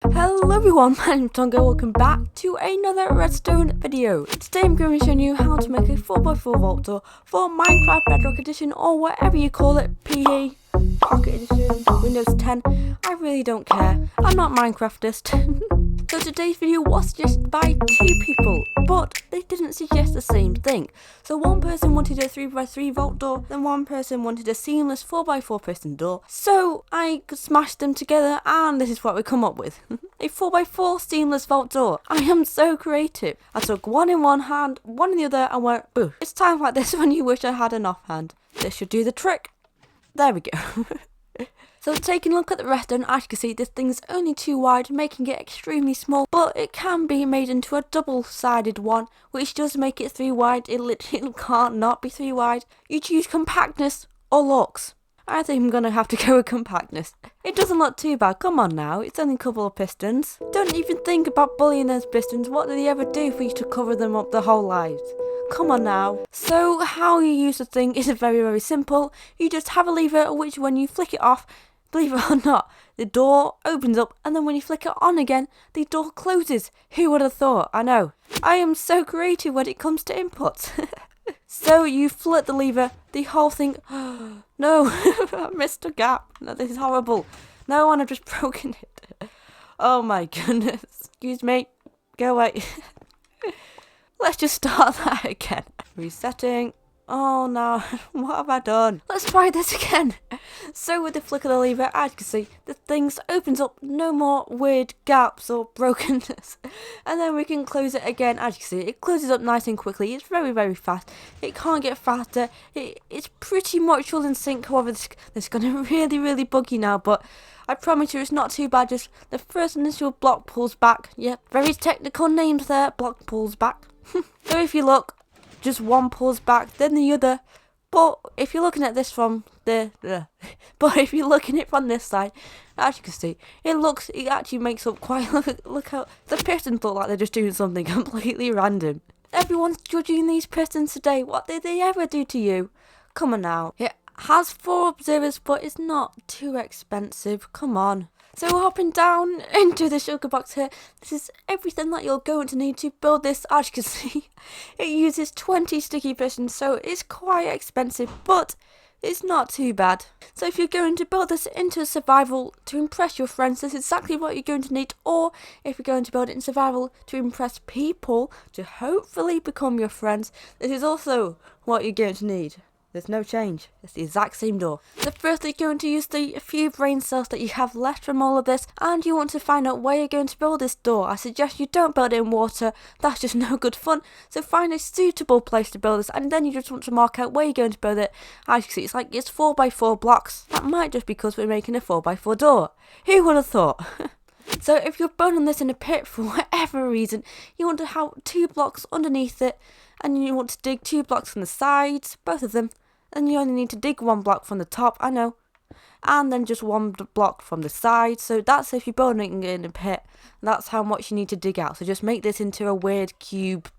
Hello everyone, my name is Tomco. Welcome back to another redstone video. Today I'm going to be showing you how to make a 4x4 vault door for Minecraft Bedrock Edition, or whatever you call it, PE, Pocket Edition, Windows 10, I really don't care. I'm not Minecraftist. So today's video was suggested by two people, but they didn't suggest the same thing. So one person wanted a 3x3 vault door, then one person wanted a seamless 4x4 piston door. So I smashed them together and this is what we come up with. A 4x4 seamless vault door. I am so creative. I took one in one hand, one in the other, and went, boo. It's times like this when you wish I had an offhand. This should do the trick. There we go. So taking a look at the redstone, as you can see, this thing's only too wide, making it extremely small, but it can be made into a double-sided one, which does make it 3 wide. It literally can't not be 3 wide. You choose compactness or looks. I think I'm gonna have to go with compactness. It doesn't look too bad, come on now, it's only a couple of pistons. Don't even think about bullying those pistons. What do they ever do for you to cover them up their whole lives? Come on now. So how you use the thing is very, very simple. You just have a lever which when you flick it off, believe it or not, the door opens up, and then when you flick it on again, the door closes. Who would have thought? I know. I am so creative when it comes to inputs. So you flip the lever, the whole thing... No, I missed a gap. No, this is horrible. No, and I've just broken it. Oh my goodness. Excuse me. Go away. Let's just start that again. Resetting. Oh no, what have I done? Let's try this again. So with the flick of the lever, as you can see, the thing opens up, no more weird gaps or brokenness. And then we can close it again. As you can see, it closes up nice and quickly. It's very, very fast. It can't get faster. It's pretty much all in sync. However, this is going to really, really buggy now, but I promise you it's not too bad. Just the first initial block pulls back. Yep, very technical names there. Block pulls back. So if you look, just one pulls back, then the other. But if you're looking at this from but if you're looking at it from this side, as you can see, it actually makes up quite. Look how the pistons look like they're just doing something completely random. Everyone's judging these pistons today. What did they ever do to you? Come on now. It has 4 observers, but it's not too expensive. Come on. So hopping down into the sugar box here, this is everything that you're going to need to build this. As you can see, it uses 20 sticky pistons, so it's quite expensive, but it's not too bad. So if you're going to build this into survival to impress your friends, this is exactly what you're going to need. Or if you're going to build it in survival to impress people, to hopefully become your friends, this is also what you're going to need. There's no change. It's the exact same door. So first you're going to use the few brain cells that you have left from all of this, and you want to find out where you're going to build this door. I suggest you don't build it in water. That's just no good fun. So find a suitable place to build this, and then you just want to mark out where you're going to build it. As you can see, it's 4x4 blocks. That might just be because we're making a 4x4 door. Who would have thought? So if you're building this in a pit for whatever reason, you want to have 2 blocks underneath it, and you want to dig 2 blocks from the sides, both of them, and you only need to dig 1 block from the top, I know, and then just 1 block from the side. So that's if you're building it in a pit, that's how much you need to dig out. So just make this into a weird cube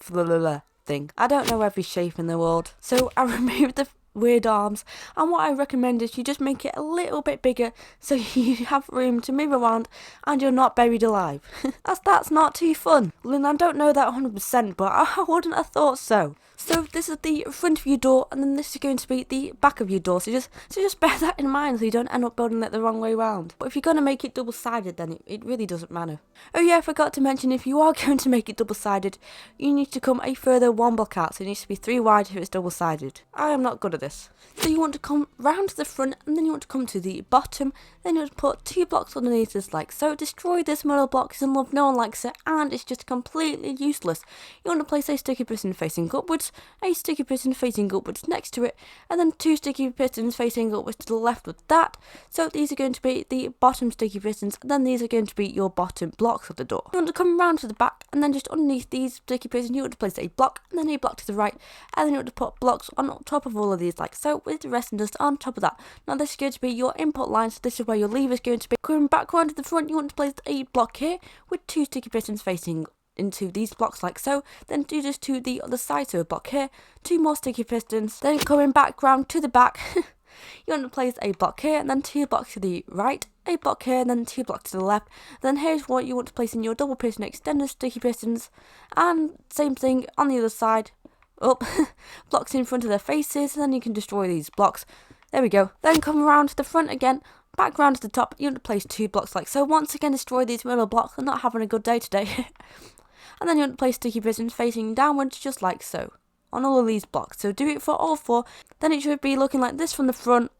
thing. I don't know every shape in the world, so I removed the weird arms, and what I recommend is you just make it a little bit bigger so you have room to move around and you're not buried alive. That's not too fun. Well, I don't know that 100%, but I wouldn't have thought so. So this is the front of your door, and then this is going to be the back of your door. So just bear that in mind so you don't end up building it the wrong way around. But if you're going to make it double-sided, then it really doesn't matter. Oh yeah, I forgot to mention, if you are going to make it double-sided, you need to come a further 1 block out. So it needs to be 3 wide if it's double-sided. I am not good at this. So you want to come round to the front, and then you want to come to the bottom. Then you want to put 2 blocks underneath this like so. Destroy this middle block, because in love no one likes it, and it's just completely useless. You want to place a sticky piston facing upwards, a sticky piston facing upwards next to it, and then 2 sticky pistons facing upwards to the left with that. So these are going to be the bottom sticky pistons, and then these are going to be your bottom blocks of the door. You want to come round to the back, and then just underneath these sticky pistons you want to place a block, and then a block to the right, and then you want to put blocks on top of all of these like so, with the rest and just on top of that. Now this is going to be your input line, so this is where your lever is going to be. Going back around to the front, you want to place a block here with 2 sticky pistons facing into these blocks like so, then do this to the other side, so a block here, 2 more sticky pistons, then coming back round to the back, you want to place a block here and then 2 blocks to the right, a block here and then 2 blocks to the left. Then here's what you want to place in your double piston extender sticky pistons, and same thing on the other side. Up, blocks in front of their faces, and then you can destroy these blocks. There we go. Then come around to the front again, back round to the top. You want to place 2 blocks like so. Once again, destroy these middle blocks. They're not having a good day today. And then you want to place sticky pistons facing downwards, just like so, on all of these blocks. So do it for all 4. Then it should be looking like this from the front,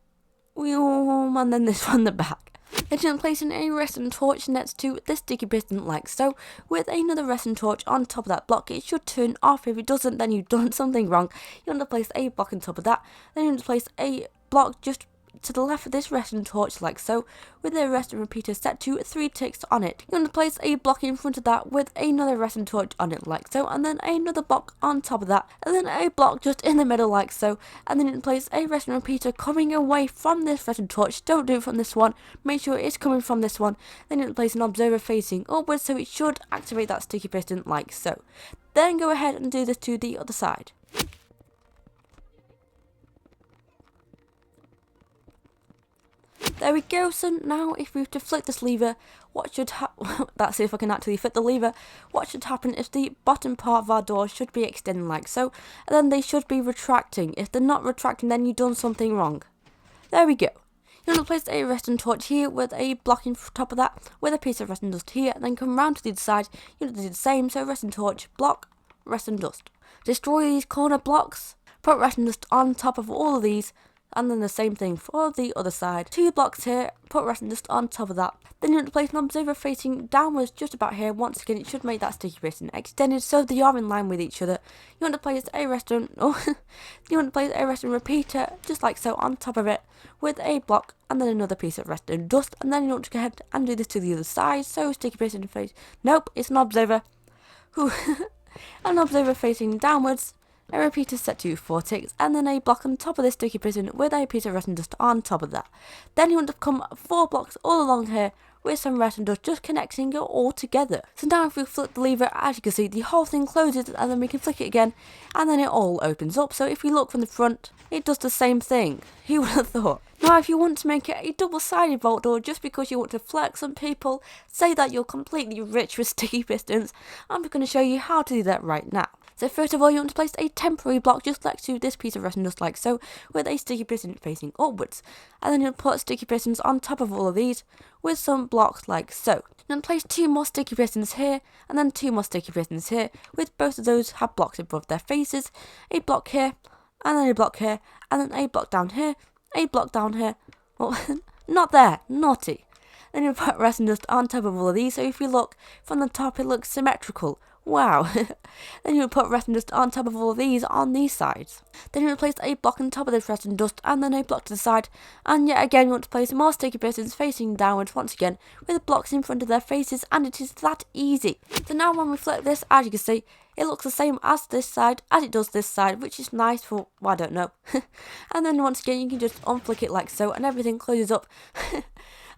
and then this from the back. Then you want to place in a redstone torch next to this sticky piston like so, with another redstone torch on top of that block. It should turn off. If it doesn't, then you've done something wrong. You want to place a block on top of that. Then you want to place a block just to the left of this redstone torch like so, with a redstone repeater set to 3 ticks on it. You want to place a block in front of that with another redstone torch on it like so, and then another block on top of that, and then a block just in the middle like so, and then you can place a redstone repeater coming away from this redstone torch. Don't do it from this one, make sure it's coming from this one. Then you can place an observer facing upwards, so it should activate that sticky piston like so. Then go ahead and do this to the other side. There we go. So now if we were to flick this lever, what should that's if I can actually fit the lever, what should happen is the bottom part of our door should be extending like so, and then they should be retracting. If they're not retracting, then you've done something wrong. There we go. You want to place a redstone torch here with a block in top of that, with a piece of redstone dust here, and then come round to the other side. You want to do the same, so redstone torch, block, redstone dust. Destroy these corner blocks, put redstone dust on top of all of these, and then the same thing for the other side. 2 blocks here, put redstone dust on top of that. Then you want to place an observer facing downwards just about here. Once again, it should make that sticky piston extended so they are in line with each other. You want to place a redstone, you want to place a redstone repeater just like so on top of it with a block and then another piece of redstone dust. And then you want to go ahead and do this to the other side. So sticky piston face. Nope, it's an observer. An observer facing downwards. A repeater set to 4 ticks, and then a block on top of this sticky piston with a piece of redstone dust on top of that. Then you want to come 4 blocks all along here with some redstone dust, just connecting it all together. So now if we flick the lever, as you can see, the whole thing closes, and then we can flick it again, and then it all opens up. So if we look from the front, it does the same thing. Who would have thought? Now if you want to make it a double-sided vault door just because you want to flex some people, say that you're completely rich with sticky pistons, I'm going to show you how to do that right now. So first of all, you want to place a temporary block just next to this piece of redstone dust like so, with a sticky piston facing upwards. And then you'll put sticky pistons on top of all of these with some blocks like so. Then place 2 more sticky pistons here, and then 2 more sticky pistons here, with both of those have blocks above their faces. A block here, and then a block here, and then a block down here, a block down here. Well, not there, naughty. Then you put redstone dust on top of all of these, so if you look from the top, it looks symmetrical. Wow. Then you would put redstone dust on top of all of these on these sides. Then you would place a block on top of this redstone dust, and then a block to the side. And yet again you want to place more sticky pistons facing downwards once again, with blocks in front of their faces, and it is that easy. So now when we flip this, as you can see, it looks the same as this side as it does this side, which is nice for, well, I don't know. And then once again you can just unflick it like so, and everything closes up.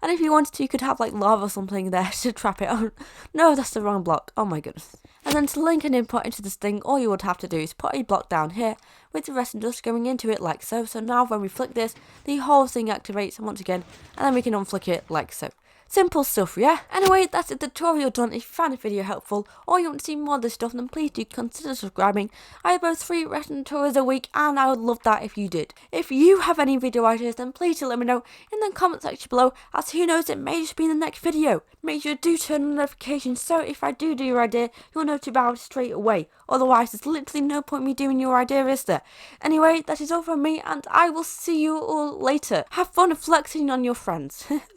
And if you wanted to, you could have like lava or something there to trap it on. No, that's the wrong block. Oh my goodness. And then to link an input into this thing, all you would have to do is put a block down here with the redstone dust going into it like so. So now when we flick this, the whole thing activates once again, and then we can unflick it like so. Simple stuff, yeah? Anyway, that's the tutorial done. If you found the video helpful, or you want to see more of this stuff, then please do consider subscribing. I upload 3 redstone tutorials a week, and I would love that if you did. If you have any video ideas, then please do let me know in the comment section below, as who knows, it may just be in the next video. Make sure to turn on notifications, so if I do your idea, you'll know about it straight away. Otherwise, there's literally no point in me doing your idea, is there? Anyway, that is all from me, and I will see you all later. Have fun flexing on your friends.